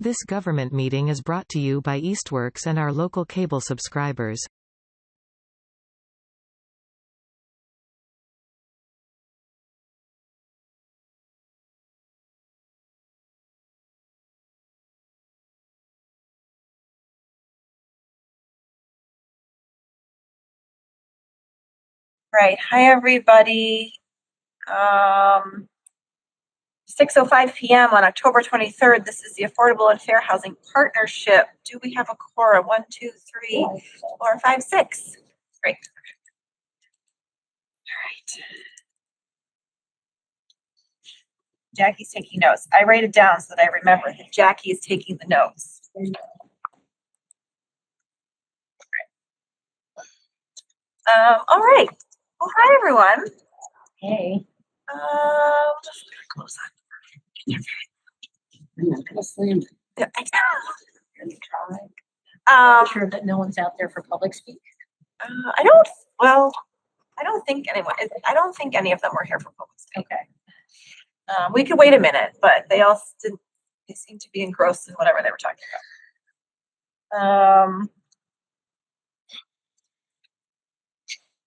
This government meeting is brought to you by Eastworks and our local cable subscribers. Right. Hi, everybody. 6:05 p.m. on October 23rd. This is the Affordable and Fair Housing Partnership. Do we have a quorum? 1, 2, 3, 4, 5, 6. Great. All right. Jackie's taking notes. I write it down so that I remember that Jackie is taking the notes. All right. Well, hi, everyone. Hey. Just close on. I'm not gonna slam it. Yeah, I'm sure that no one's out there for public speak. I don't think anyone. I don't think any of them were here for public speak. Okay. We could wait a minute, but they all didn't. They seemed to be engrossed in whatever they were talking about.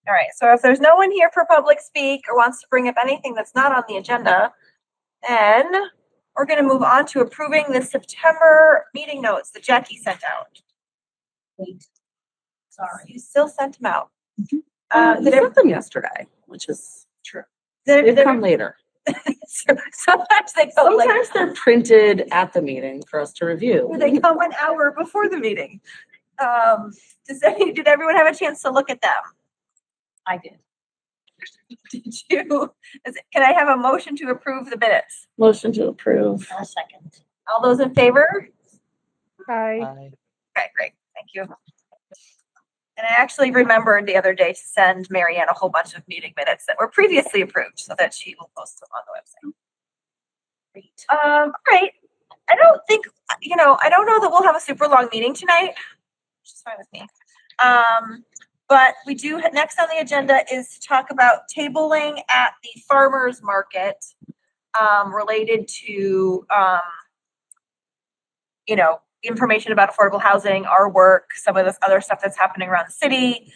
All right. So if there's no one here for public speak or wants to bring up anything that's not on the agenda, then we're going to move on to approving the September meeting notes that Jackie sent out. Wait. Sorry, you still sent them out. They sent them yesterday, which is true. They come later. Sometimes they go later. Sometimes they're printed at the meeting for us to review. They come an hour before the meeting. Did everyone have a chance to look at them? I did. Did you? Can I have a motion to approve the minutes? Motion to approve. I'll second. All those in favor? Aye. Okay, great. Thank you. And I actually remembered the other day to send Marianne a whole bunch of meeting minutes that were previously approved so that she will post them on the website. Great. All right. I don't know that we'll have a super long meeting tonight, which is fine with me. But we do, next on the agenda is to talk about tabling at the farmers market related to, information about affordable housing, our work, some of this other stuff that's happening around the city.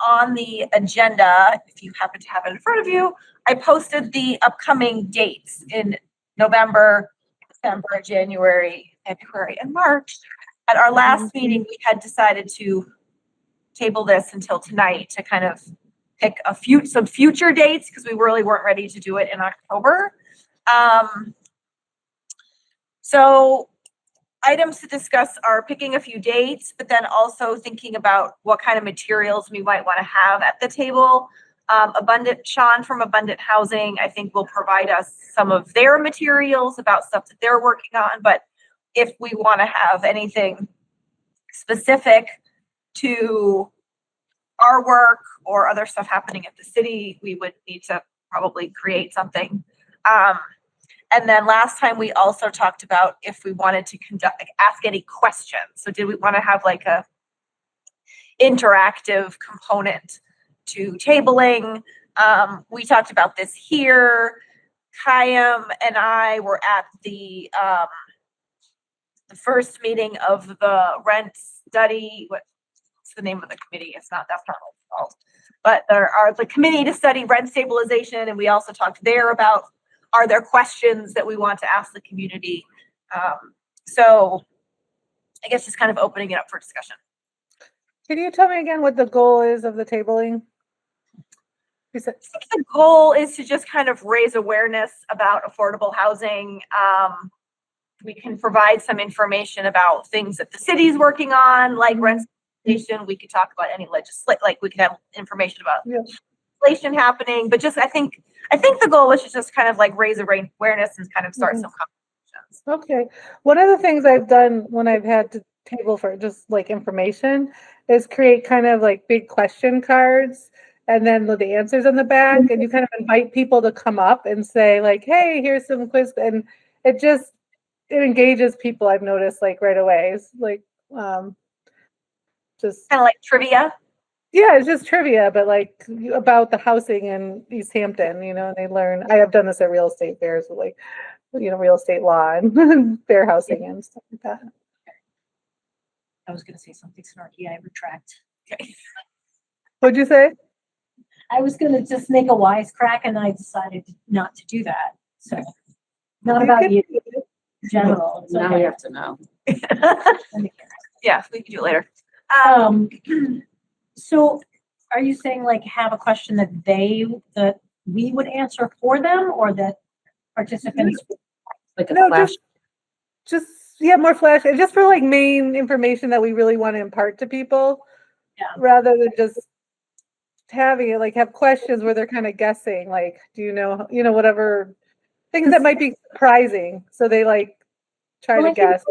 On the agenda, if you happen to have it in front of you, I posted the upcoming dates in November, December, January, February, and March. At our last meeting, we had decided to table this until tonight to kind of pick some future dates because we really weren't ready to do it in October. So items to discuss are picking a few dates, but then also thinking about what kind of materials we might want to have at the table. Sean from Abundant Housing, I think, will provide us some of their materials about stuff that they're working on. But if we want to have anything specific to our work or other stuff happening at the city, we would need to probably create something. And then last time we also talked about if we wanted to ask any questions. So did we want to have like a interactive component to tabling? We talked about this here. Kayam and I were at the first meeting of the rent study. What's the name of the committee? That's not what it's called. But there are the committee to study rent stabilization, and we also talked there about, are there questions that we want to ask the community? So I guess just kind of opening it up for discussion. Can you tell me again what the goal is of the tabling? I think the goal is to just kind of raise awareness about affordable housing. We can provide some information about things that the city's working on, like rent stabilization. We could talk about any we could have information about legislation happening, but just I think the goal is to just kind of like raise awareness and kind of start some conversations. Okay. One of the things I've done when I've had to table for just like information is create kind of like big question cards and then with the answers on the back, and you kind of invite people to come up and say like, hey, here's some quiz, and it engages people. I've noticed like right away. It's like just kind of like trivia. Yeah, it's just trivia, but like about the housing in Easthampton, they learn. I have done this at real estate fairs, but like real estate law and fair housing and stuff like that. I was gonna say something snarky, I retract. What'd you say? I was gonna just make a wisecrack and I decided not to do that, so. Not about could you, in general. It's Now we okay. have to know. Yeah, we can do it later. So are you saying like have a question that we would answer for them or that participants? Like a No, flash. just more flash, just for like main information that we really want to impart to people. Yeah. Rather than just having it, like have questions where they're kind of guessing, like, do you know, whatever things that might be surprising. So they like try Well, to I think guess.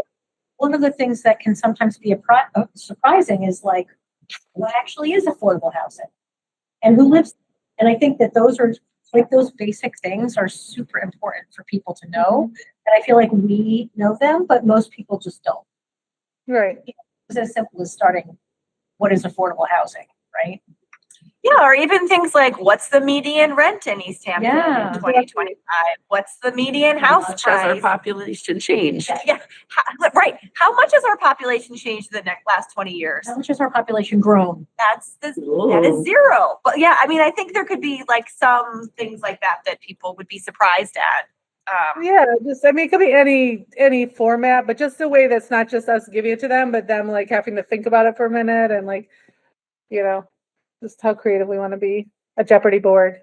one of the things that can sometimes be surprising is like, what actually is affordable housing? And who lives? And I think that those are like those basic things are super important for people to know. And I feel like we know them, but most people just don't. Right. It's as simple as starting, what is affordable housing, right? Yeah, or even things like what's the median rent in Easthampton Yeah. in 2025? What's the median house How much has our price? population changed? Yeah, right. How much has our population changed in the last 20 years? How much has our population grown? That is Ooh. zero. But yeah, I mean, I think there could be like some things like that people would be surprised at. Yeah, it could be any format, but just a way that's not just us giving it to them, but them like having to think about it for a minute and like, just how creative we want to be. A Jeopardy board.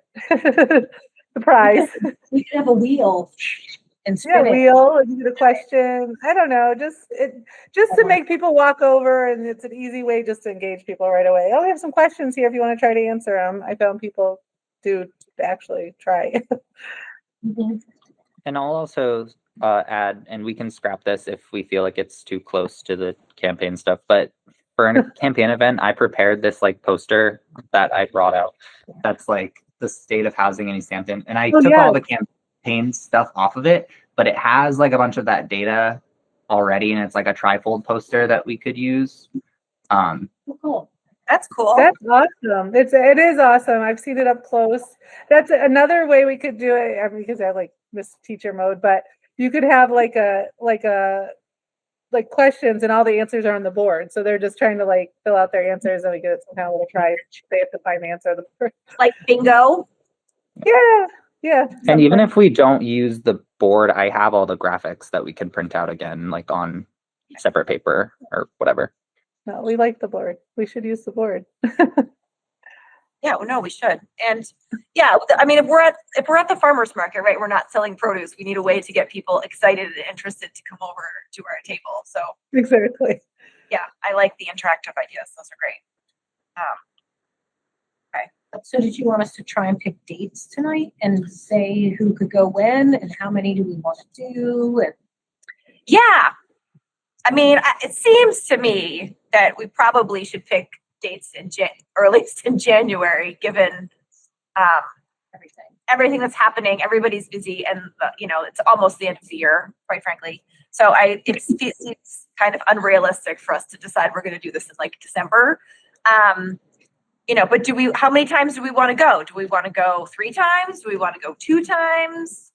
Surprise. We could have a wheel and Yeah, spin it. wheel and do the question. I don't know, just to make people walk over, and it's an easy way just to engage people right away. Oh, we have some questions here if you want to try to answer them. I found people do actually try. Mhm. And I'll also add, and we can scrap this if we feel like it's too close to the campaign stuff, but for a campaign event, I prepared this like poster that I brought out. That's like the state of housing in Easthampton. And I took all the campaign stuff off of it, but it has like a bunch of that data already. And it's like a trifold poster that we could use. Oh, cool. That's cool. That's awesome. It is awesome. I've seen it up close. That's another way we could do it. I mean, because I like this teacher mode, but you could have like questions and all the answers are on the board. So they're just trying to like fill out their answers and we get some kind of little try. They have to find the answer of the board. Like bingo. Yeah. Yeah. And even if we don't use the board, I have all the graphics that we can print out again, like on separate paper or whatever. No, we like the board. We should use the board. Yeah, well, no, we should. And yeah, I mean, if we're at the farmer's market, right, we're not selling produce. We need a way to get people excited and interested to come over to our table. So Exactly. yeah, I like the interactive ideas. Those are great. So did you want us to try and pick dates tonight and say who could go when and how many do we want to do? And Yeah, I mean, it seems to me that we probably should pick dates in earliest in January, given everything that's happening. Everybody's busy, and it's almost the end of the year, quite frankly. So it seems kind of unrealistic for us to decide we're going to do this in like December. But how many times do we want to go? Do we want to go 3 times? Do we want to go 2 times?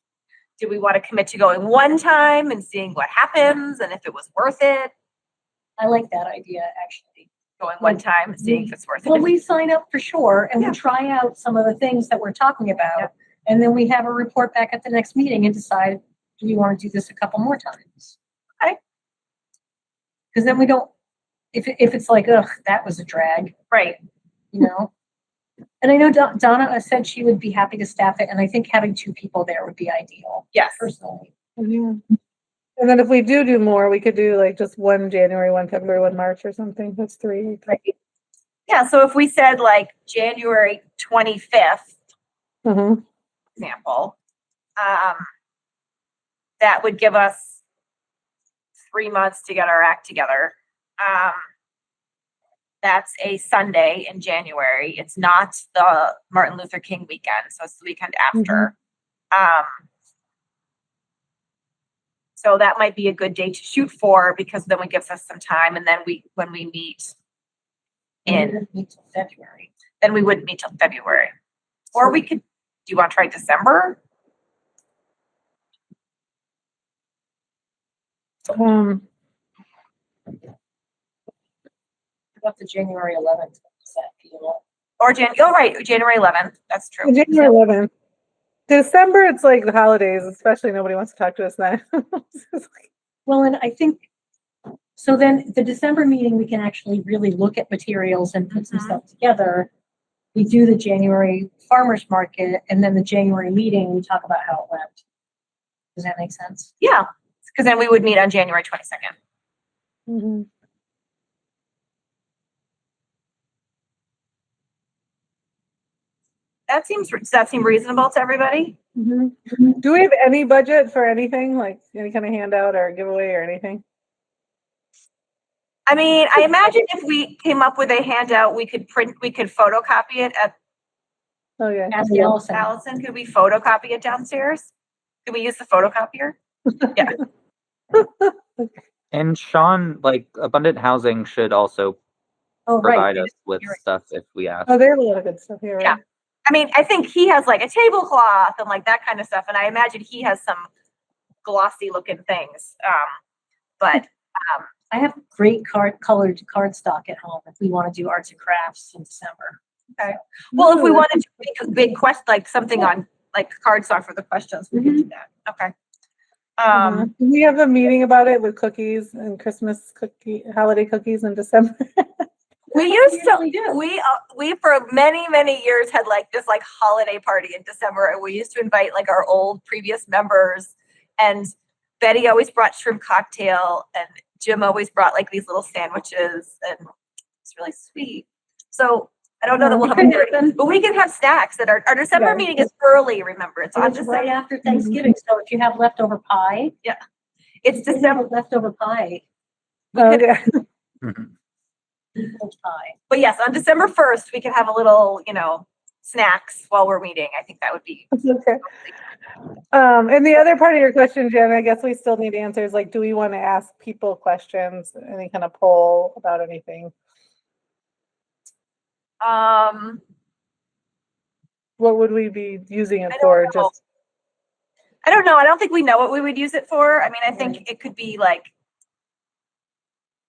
Do we want to commit to going 1 time and seeing what happens and if it was worth it? I like that idea, actually. Going 1 time and seeing if it's worth it. Well, we sign up for sure and we try out some of the things that we're talking about. Yeah. And then we have a report back at the next meeting and decide, do we want to do this a couple more times? Okay. Because then we don't, if it's like, ugh, that was a drag. Right. And I know Donna said she would be happy to staff it, and I think having 2 people there would be ideal. Yes. Personally. Yeah. And then if we do more, we could do like just 1 January, 1 February, 1 March or something. That's 3. Right. Yeah. So if we said like January 25th, Mm-hmm. example, that would give us 3 months to get our act together. That's a Sunday in January. It's not the Martin Luther King weekend, so it's the weekend after. So that might be a good day to shoot for because then it gives us some time. And then when we meet Meet till February. then we wouldn't meet till February. Or we could, do you want to try December? Um, About the January 11th, set people. Or right, January 11th. That's true. January 11th. December, it's like the holidays, especially nobody wants to talk to us then. Well, and I think, so then the December meeting, we can actually really look at materials and put some Mhm. stuff together. We do the January farmer's market, and then the January meeting, we talk about how it went. Does that make sense? Yeah, because then we would meet on January 22nd. Mhm. Does that seem reasonable to everybody? Mhm. Do we have any budget for anything, like any kind of handout or giveaway or anything? I mean, I imagine if we came up with a handout, we could photocopy it at Oh, yeah. Ask Allison. Allison. Could we photocopy it downstairs? Could we use the photocopier? Yeah. And Sean, like Abundant Housing should also Oh, right. provide us with You're right. stuff if we ask. Oh, they have a lot of good stuff here, Yeah. right? I mean, I think he has like a tablecloth and like that kind of stuff, and I imagine he has some glossy looking things. But I have great colored cardstock at home if we want to do arts and crafts in December. well, if we Ooh, wanted to make a big quest, like something on like cardstock for the questions, we could do that. Okay. We have a meeting about it with cookies and Christmas holiday cookies in December. We used to usually do. we for many years had like this like holiday party in December, and we used to invite like our old previous members, and Betty always brought shrimp cocktail, and Jim always brought like these little sandwiches, and it's really sweet. So I don't know that we'll have a party, but we can have snacks. That our December Yeah. meeting is early. Remember, it's on It's right December. after Thanksgiving, so if you have leftover pie. It's If you December. have leftover pie, Oh, yeah. Mhm. cold pie. But yes, on December 1st, we can have a little, snacks while we're meeting. I think that would be. Okay. And the other part of your question, Jen, I guess we still need answers. Like, do we want to ask people questions, any kind of poll about anything? What would we be using it I don't for? know. Just I don't know. I don't think we know what we would use it for. I mean, I think it could be like,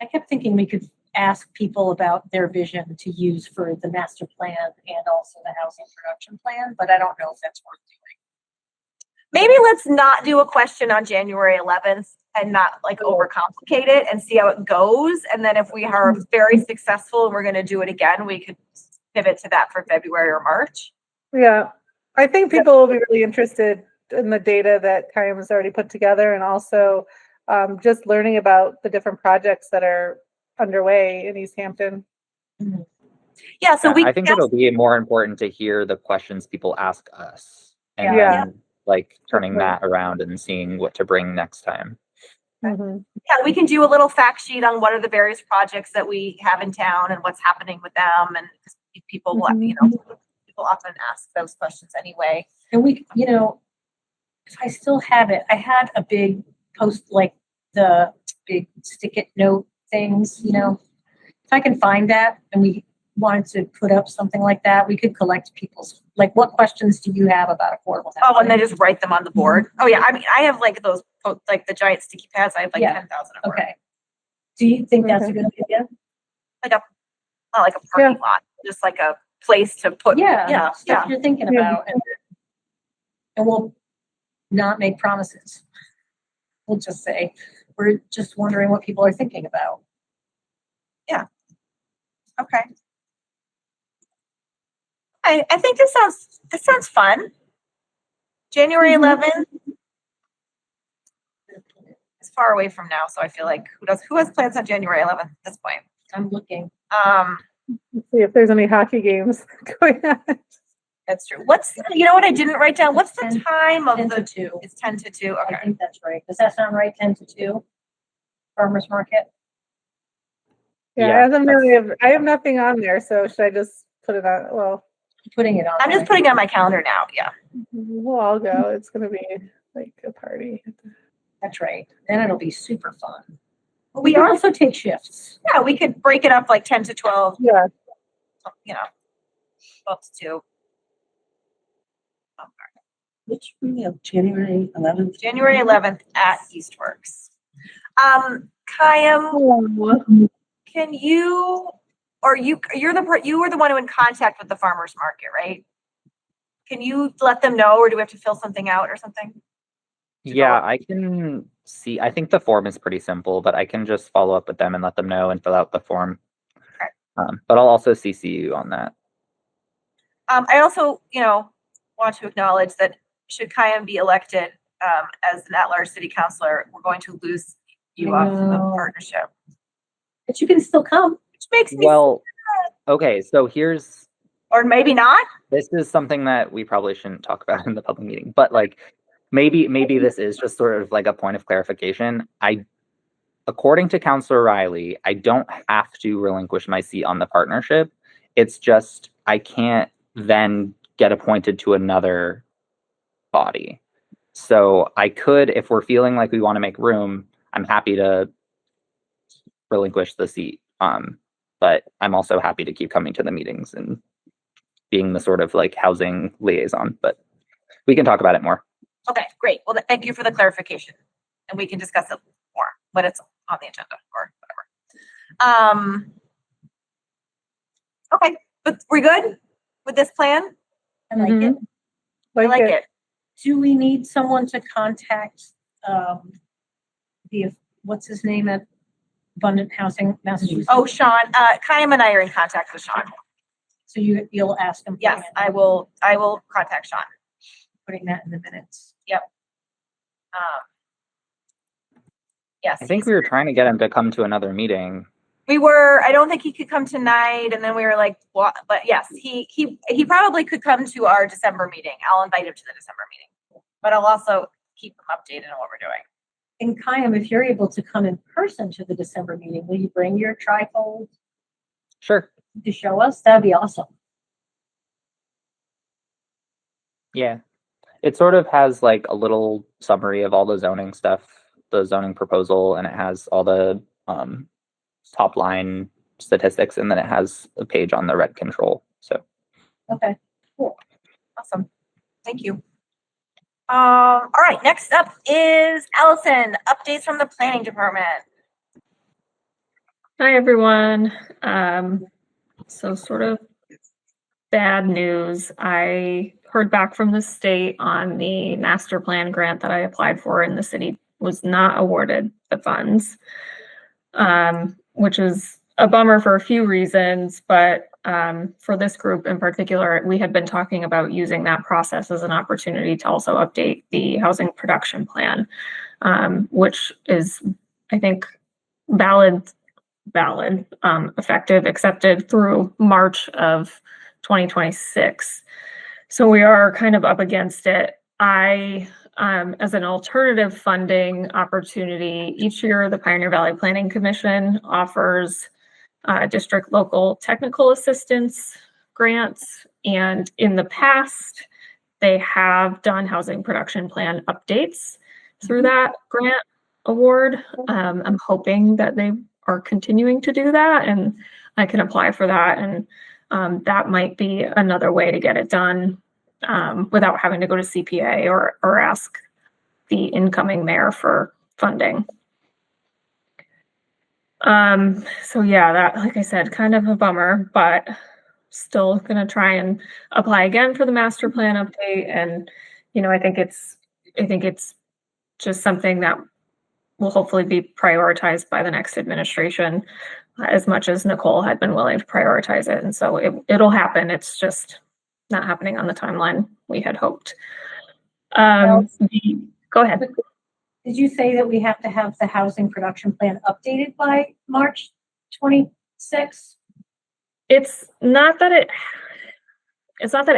I kept thinking we could ask people about their vision to use for the master plan and also the housing production plan, but I don't know if that's worth doing. maybe let's not do a question on January 11th and not like overcomplicate it and see how it goes. And then if we are very successful and we're going to do it again, we could pivot to that for February or March. yeah, I think people will be really interested in the data that Kyle has already put together, and also just learning about the different projects that are underway in Easthampton. Yeah, so we I think it'll be more important to hear the questions people ask us, and Yeah. then like turning that around and seeing what to bring next time. Mhm. yeah, we can do a little fact sheet on what are the various projects that we have in town and what's happening with them. And people, people often ask those questions anyway. And we, if I still have it, I had a big post, like the big stick it note things, if I can find that and we wanted to put up something like that, we could collect people's, like, what questions do you have about affordable housing? Oh, and then just write them on the board. Oh yeah, I mean, I have like those, like the giant sticky pads. I have like Yeah. 10,000 of them. Okay. Do you think that's a good idea? Not like a parking lot, just like a place to put. Yeah, stuff you're thinking Yeah. about, and we'll not make promises. We'll just say, we're just wondering what people are thinking about. Okay. I think this sounds fun. January 11th is far away from now, so I feel like who has plans on January 11th at this point? I'm looking. Let's see if there's any hockey games going on. That's true. what I didn't write down? What's the 10 time of 10 the? to 2. It's 10 to 2. I Okay. think that's right. Does that sound right? 10 to 2? Farmer's market? Yeah, as of now, I have nothing on there, so should I just put it on? Well, Putting it on. I'm just putting it on my calendar now. Yeah. we'll all go. It's gonna be like a party. That's right. Then it'll be super fun. But We can also take shifts. Yeah, we could break it up like 10 to 12, Yeah, 12 to 2. Which we have January 11th. January 11th at Eastworks. Kayam, can you, or you're you were the one who in contact with the farmer's market, right? Can you let them know, or do we have to fill something out or something? Yeah, I can see. I think the form is pretty simple, but I can just follow up with them and let them know and fill out the form. Okay. But I'll also CC you on that. I also, want to acknowledge that should Kayam be elected as an at-large city councilor, we're going to lose you off the partnership, But you can still come. which makes me Well, okay, so here's or maybe not. this is something that we probably shouldn't talk about in the public meeting, but like maybe this is just sort of like a point of clarification. According to Councilor Riley, I don't have to relinquish my seat on the partnership. It's just I can't then get appointed to another body. So I could, if we're feeling like we want to make room, I'm happy to relinquish the seat. But I'm also happy to keep coming to the meetings and being the sort of like housing liaison, but we can talk about it more. Okay, great. Well, thank you for the clarification, and we can discuss it more when it's on the agenda or whatever. Okay, but we're good with this plan? I like it. I like it. Do we need someone to contact, what's his name at Abundant Housing, Massachusetts? Oh, Sean, Kayam and I are in contact with Sean. So you'll ask him? Yes, I will contact Sean. Putting that in the minutes. Yes. I think we were trying to get him to come to another meeting. We were. I don't think he could come tonight, and then we were like, "What?" But yes, he probably could come to our December meeting. I'll invite him to the December meeting, but I'll also keep him updated on what we're doing. And Kayam, if you're able to come in person to the December meeting, will you bring your trifold Sure. to show us? That'd be awesome. Yeah. It sort of has like a little summary of all the zoning stuff, the zoning proposal, and it has all the top line statistics, and then it has a page on the rent control. So Okay, cool. Awesome. Thank you. All right. Next up is Allison. Updates from the planning department. Hi, everyone. So sort of bad news. I heard back from the state on the master plan grant that I applied for, and the city was not awarded the funds, which is a bummer for a few reasons. But for this group in particular, we had been talking about using that process as an opportunity to also update the housing production plan, which is, I think, valid, effective, accepted through March of 2026. So we are kind of up against it. As an alternative funding opportunity, each year the Pioneer Valley Planning Commission offers district local technical assistance grants. And in the past, they have done housing production plan updates through that grant award. I'm hoping that they are continuing to do that, and I can apply for that. And that might be another way to get it done without having to go to CPA or ask the incoming mayor for funding. So yeah, that, like I said, kind of a bummer, but still gonna try and apply again for the master plan update. And, I think it's just something that will hopefully be prioritized by the next administration, as much as Nicole had been willing to prioritize it. And so it'll happen. It's just not happening on the timeline we had hoped. Go ahead. Did you say that we have to have the housing production plan updated by March 26th? It's not that it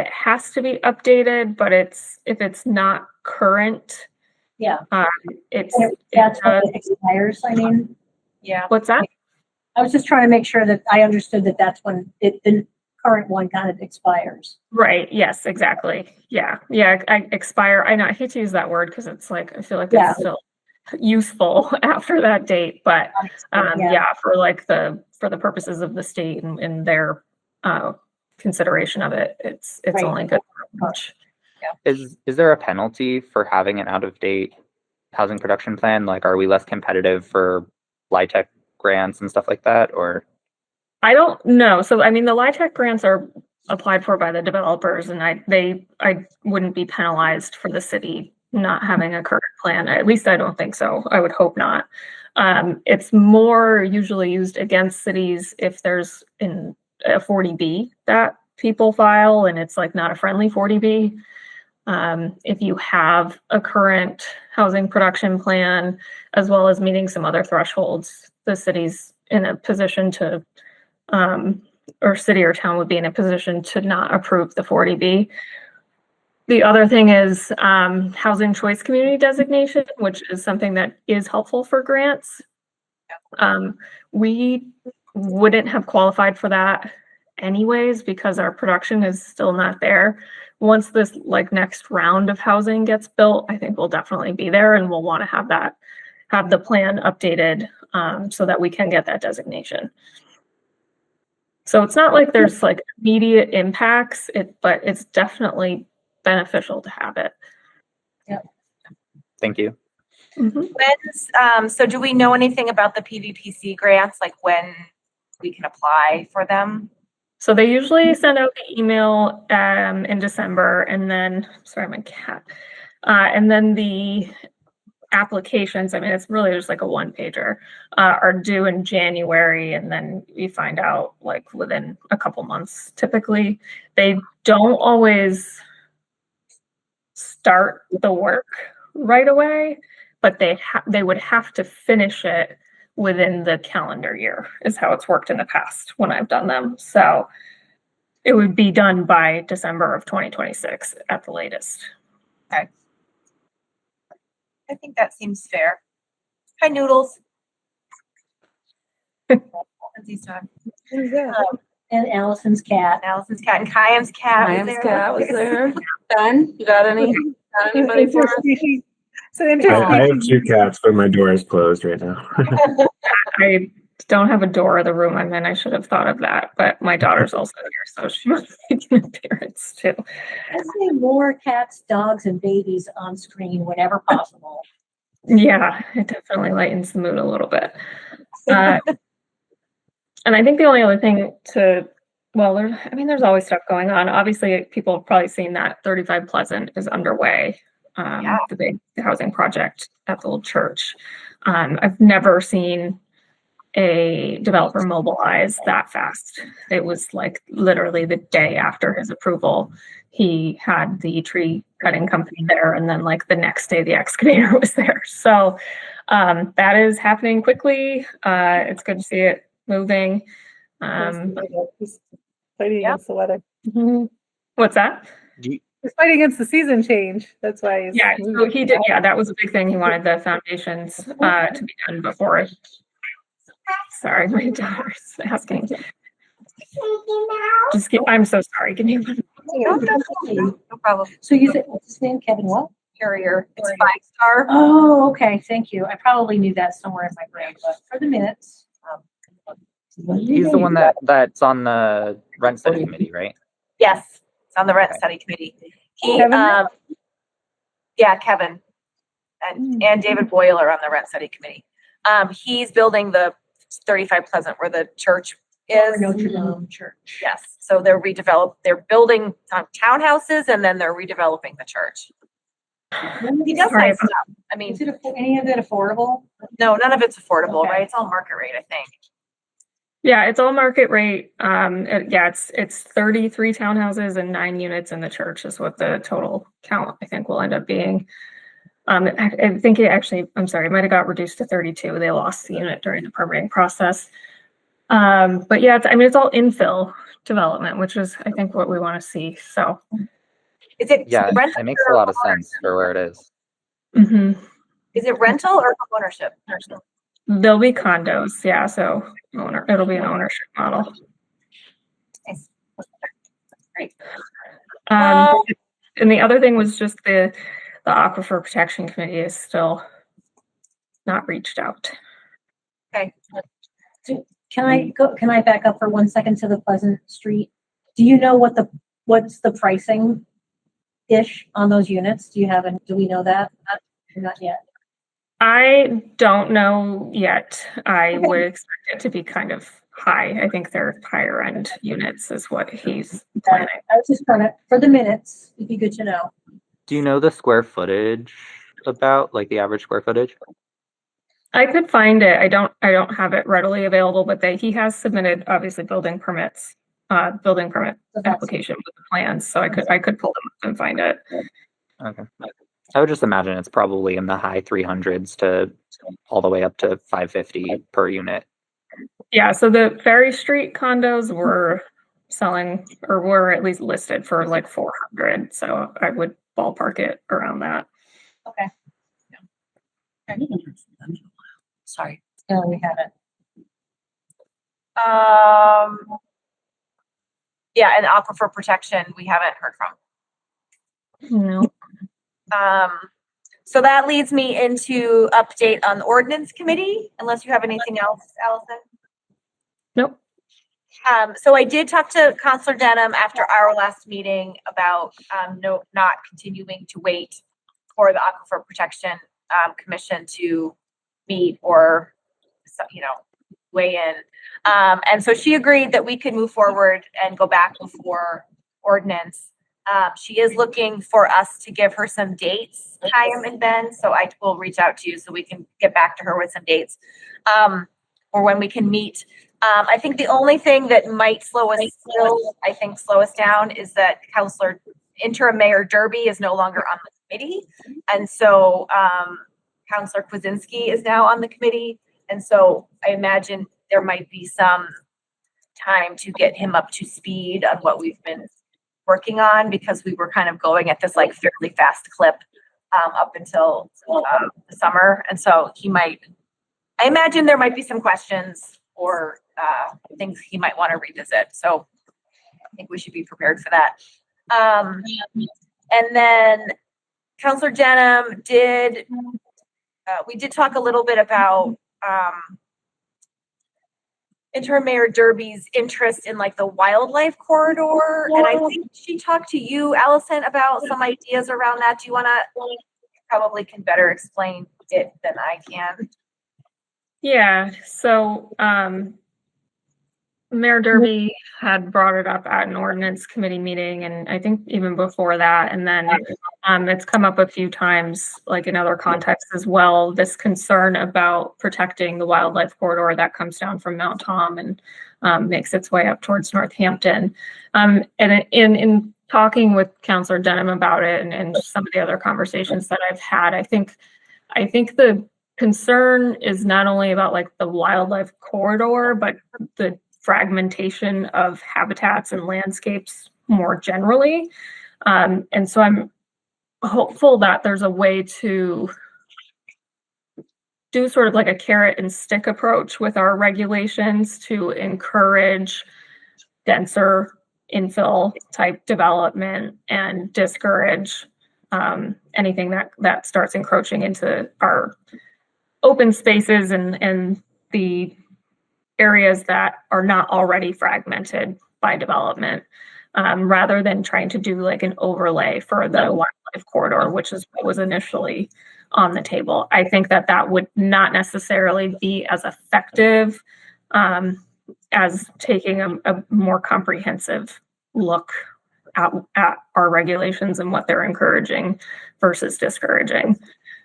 has to be updated, but if it's not current, Yeah. it's That's when it expires, I mean. Yeah. What's that? I was just trying to make sure that I understood that that's when the current one kind of expires. Right. Yes, exactly. Yeah. I expire. I know I hate to use that word because it's like, I feel like Yeah. it's still useful after that date, but for the purposes of the state and their consideration of it, it's Right. only good for much. is there a penalty for having an out of date housing production plan? Like, are we less competitive for LIHTC grants and stuff like that, or? I don't know. So, I mean, the LIHTC grants are applied for by the developers, and I wouldn't be penalized for the city not having a current plan. At least I don't think so. I would hope not. It's more usually used against cities if there's a 40B that people file, and it's like not a friendly 40B. If you have a current housing production plan, as well as meeting some other thresholds, the city's in a position to, or city or town would be in a position to not approve the 40B. The other thing is housing choice community designation, which is something that is helpful for grants. We wouldn't have qualified for that anyways because our production is still not there. Once this next round of housing gets built, I think we'll definitely be there, and we'll want to have the plan updated so that we can get that designation. So it's not like there's immediate impacts, but it's definitely beneficial to have it. Yep. Thank you. Mm-hmm. So do we know anything about the PVPC grants, like when we can apply for them? So they usually send out the email in December, and then, sorry, my cat, and then the applications, I mean, it's really just like a one-pager, are due in January, and then you find out within a couple months. Typically, they don't always start the work right away, but they would have to finish it within the calendar year is how it's worked in the past when I've done them. So it would be done by December of 2026 at the latest. Okay. I think that seems fair. Hi, Noodles. Lindsay's dog. And Allison's cat. Allison's cat and Kayam's cat. Kayam's cat was there. Ben, you got anybody for us? So interesting. I have two cats, but my door is closed right now. I don't have a door of the room I'm in. I should have thought of that, but my daughter's also here, so she must make an appearance too. I say more cats, dogs, and babies on screen whenever possible. Yeah, it definitely lightens the mood a little bit. And I think the only other thing there's always stuff going on. Obviously, people have probably seen that 35 Pleasant is underway. The big housing project at the old church. I've never seen a developer mobilize that fast. It was literally the day after his approval, he had the tree cutting company there, and then the next day the excavator was there. So that is happening quickly. It's good to see it moving. Fighting against the weather. What's that? He's fighting against the season change. That's why he's so he did. Yeah, that was a big thing. He wanted the foundations to be done before it. Sorry, my daughter's asking. I'm so sorry. Give me one. No problem. So you said, what's his name? Kevin what? Carrier. It's 5-star. Oh, okay. Thank you. I probably knew that somewhere in my brain, but for the minutes. He's the one that's on the rent study committee, right? Yes, it's on the rent study committee. Kevin? Kevin and David Boyle are on the rent study committee. He's building the 35 Pleasant where the church is. Notre Dame Church. Yes, so they're building townhouses, and then they're redeveloping the church. He does nice stuff. I mean, Is it any of it affordable? no, none of it's affordable, Okay. right? It's all market rate, I think. Yeah, it's all market rate. It's 33 townhouses and 9 units in the church is what the total count I think will end up being. I think it might have got reduced to 32. They lost the unit during the permitting process. But yeah, it's all infill development, which is I think what we want to see. So Is it rental It makes or a lot of home sense for where it is. mhm. Is it rental or home ownership? There'll be condos. Yeah, so it'll be an ownership model. Nice. Great. And the other thing was just the Aquifer Protection Committee is still not reached out. Okay. Can I back up for 1 second to the Pleasant Street? Do you know what's the pricing ish on those units? Do we know that? Not yet. I don't know yet. I would expect it to be kind of high. I think they're higher end units is what he's planning. I was just trying to, for the minutes, it'd be good to know. Do you know the square footage about, like the average square footage? I could find it. I don't have it readily available, but he has submitted obviously building permit application with the plans. So I could pull them up and find it. Okay. I would just imagine it's probably in the high 300s to all the way up to 550 per unit. Yeah, so the Ferry Street condos were selling or were at least listed for like 400. So I would ballpark it around that. Okay. Sorry. No, we haven't. Yeah, and aquifer protection, we haven't heard from. No. So that leads me into update on the ordinance committee, unless you have anything else, Allison. Nope. So I did talk to Counselor Denham after our last meeting about not continuing to wait for the Aquifer Protection Commission to meet or weigh in. And so she agreed that we could move forward and go back before ordinance. She is looking for us to give her some dates, Chaim and Ben. So I will reach out to you so we can get back to her with some dates or when we can meet. I think the only thing that might slow us down is that interim Mayor Derby is no longer on the committee. And so Counselor Kwasinski is now on the committee. And so I imagine there might be some time to get him up to speed on what we've been working on, because we were kind of going at this like fairly fast clip up until the summer. And so I imagine there might be some questions or things he might want to revisit. So I think we should be prepared for that. And then Counselor Denham we did talk a little bit about interim Mayor Derby's interest in like the wildlife corridor. And I think she talked to you, Allison, about some ideas around that. Do you want to, probably can better explain it than I can. Yeah, so Mayor Derby had brought it up at an ordinance committee meeting, and I think even before that, and then it's come up a few times, like in other contexts as well, this concern about protecting the wildlife corridor that comes down from Mount Tom and makes its way up towards Northampton. And in talking with Counselor Denham about it and some of the other conversations that I've had, I think the concern is not only about like the wildlife corridor, but the fragmentation of habitats and landscapes more generally. And so I'm hopeful that there's a way to do sort of like a carrot and stick approach with our regulations to encourage denser infill type development and discourage anything that starts encroaching into our open spaces and the areas that are not already fragmented by development, rather than trying to do like an overlay for the wildlife corridor, which is what was initially on the table. I think that would not necessarily be as effective as taking a more comprehensive look at our regulations and what they're encouraging versus discouraging.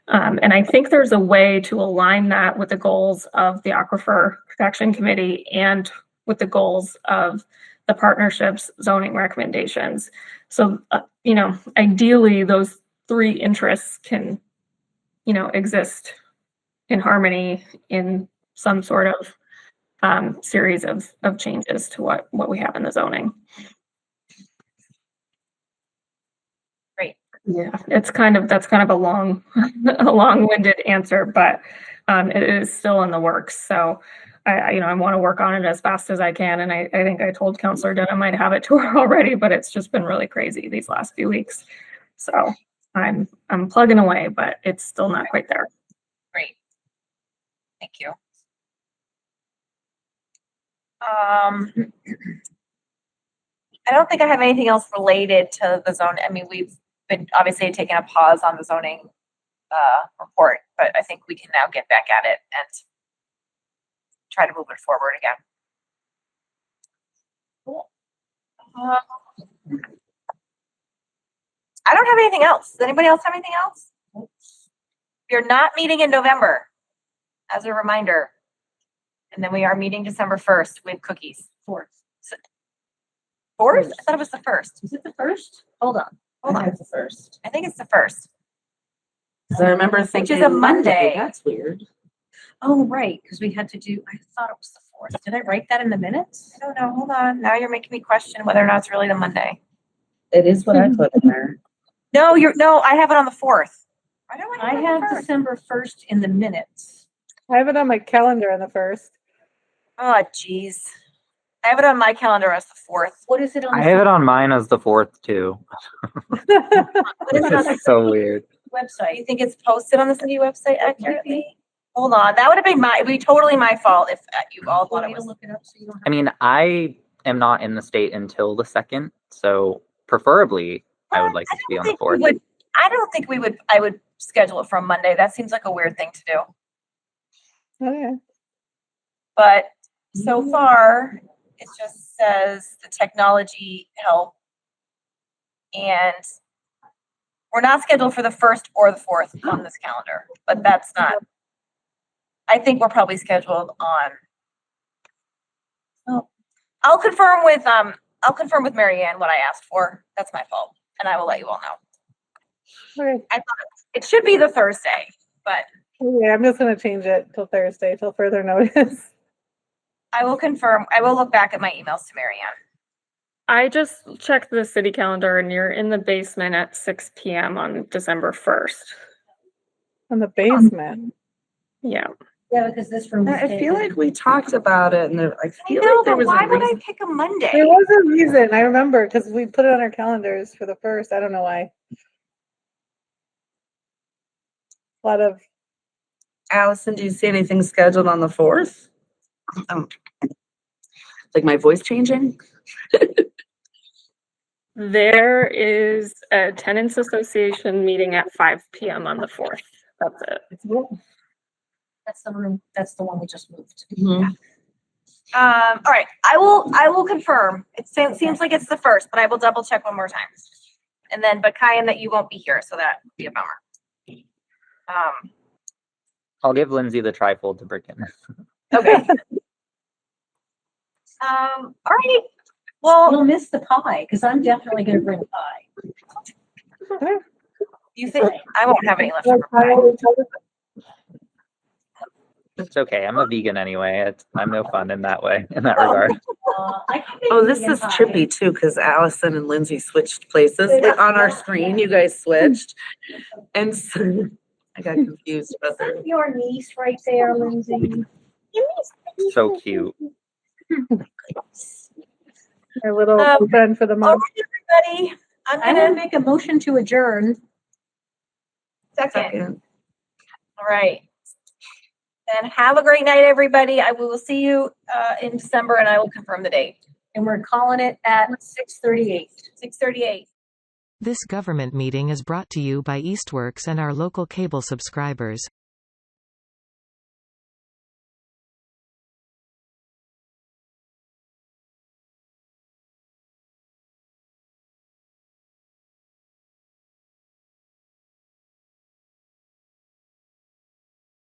And I think there's a way to align that with the goals of the Aquifer Protection Committee and with the goals of the partnership's zoning recommendations. So, ideally those three interests can, exist in harmony in some sort of series of changes to what we have in the zoning. Yeah, that's kind of a long-winded answer, but it is still in the works. So I want to work on it as fast as I can. And I think I told Counselor Denham I'd have it to her already, but it's just been really crazy these last few weeks. So I'm plugging away, but it's still not quite there. Great. Thank you. I don't think I have anything else related to the zone. I mean, we've been obviously taking a pause on the zoning report, but I think we can now get back at it and try to move it forward again. Cool. I don't have anything else. Does anybody else have anything else? We're not meeting in November, as a reminder. And then we are meeting December 1st with cookies. 4th. 4th? I thought it was the 1st. Is it the 1st? Hold on. Hold on. It's the first. I think it's the 1st. Because I remember thinking. is a Monday. That's weird. Oh, right, because we had to do, I thought it was the 4th. Did I write that in the minutes? I don't know. Hold on. Now you're making me question whether or not it's really the Monday. It is what I put in there. No, I have it on the 4th. Why do I have December 1st in the minutes. I have it on my calendar on the 1st. Oh, geez. I have it on my calendar as the 4th. What is it on I the have it on mine as the 4th too. What is it on the It's so weird. website? You think it's posted on the city website accurately? Hold on. That would have been it'd be totally my fault if you all thought Want it me to was. look it up so you don't have. I mean, I am not in the state until the 2nd, so preferably I would like it to be on the 4th. I don't think I would schedule it from Monday. That seems like a weird thing to do. Okay. But so far, it just says the technology help. And we're not scheduled for the 1st or the 4th on this calendar, but that's not. I think we're probably scheduled on. Oh, I'll confirm with Mary Ann what I asked for. That's my fault, and I will let you all know. Okay. I thought it should be the Thursday, but Yeah, I'm just gonna change it till Thursday, till further notice. I will confirm. I will look back at my emails to Mary Ann. I just checked the city calendar and you're in the basement at 6 p.m. on December 1st. On the basement. Yeah. Yeah, because this room. was I feel taken. like we talked about it and I I feel know, like there but was why a would I reason. pick a Monday? There was a reason, I remember, because we put it on our calendars for the 1st. I don't know why. A lot of, Allison, do you see anything scheduled on the 4th? Like my voice changing? There is a tenants association meeting at 5 p.m. on the 4th. That's it. That's the room, that's the one we just moved. Mhm. All right, I will confirm. It seems like it's the 1st, but I will double check one more time. And then, but Kyan, that you won't be here, so that would be a bummer. I'll give Lindsay the trifold to brick in. Okay. All right. Well, You'll miss the pie, because I'm definitely gonna bring pie. you think I won't have any leftover pie? It's okay. I'm a vegan anyway. I'm no fun in that way, in that regard. I can make Oh, this vegan is pie. trippy too, because Allison and Lindsay switched places. Like on our screen, you guys switched. And so I got confused about that. Your niece right there, Lindsay. So cute. our little friend for the All month. right, everybody. I'm I'm gonna gonna make a motion to adjourn. second. All right. Then have a great night, everybody. We will see you in December, and I will confirm the date. And we're calling it at 6:38. 6:38. This government meeting is brought to you by Eastworks and our local cable subscribers.